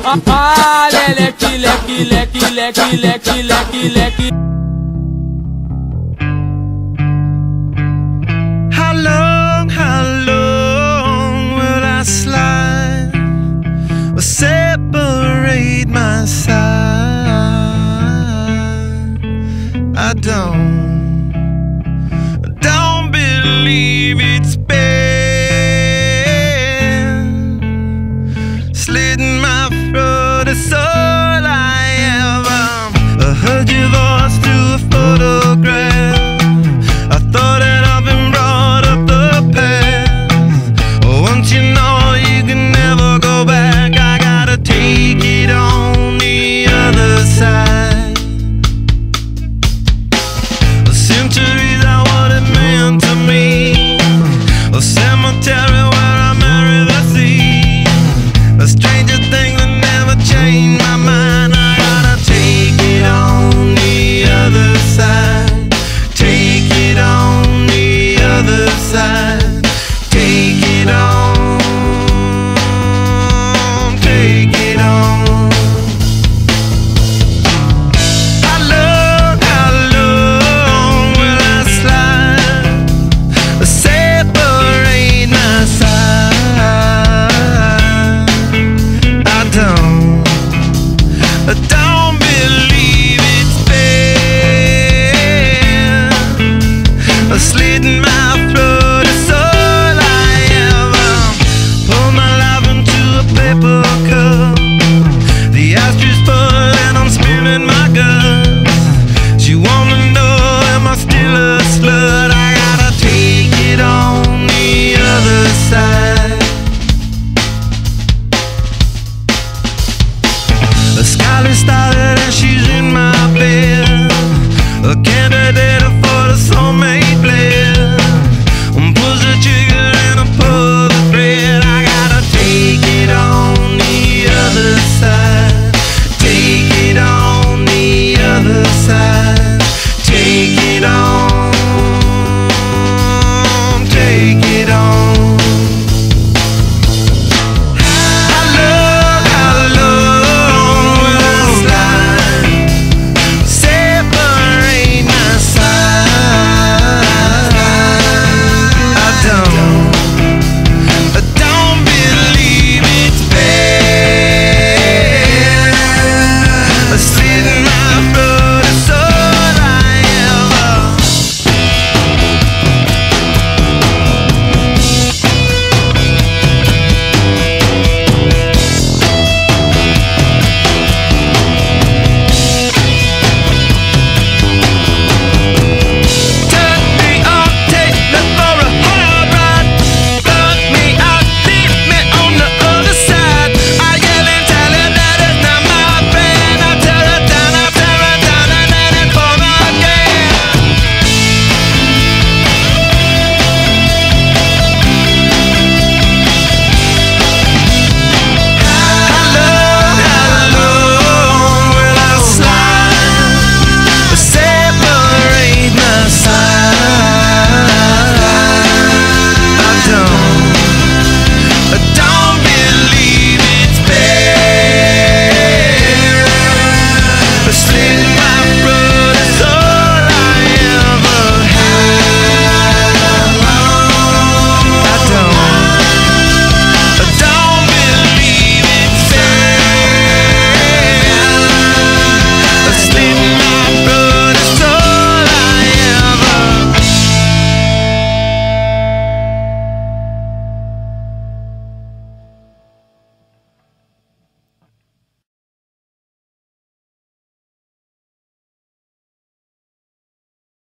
Ah, leque, leque, leque, leque, leque, leque, leque. How long will I slide or separate my side? I don't believe it's been slitting my throat. It's all I ever heard your voice through a photograph. I thought that I've been brought up the past. Once you know you can never go back, I gotta take it on the other side. The centuries are what it meant to me. A cemetery where I marry the sea. A stranger thing that never changed my mind. I gotta take it on the other side. Take it on the other side.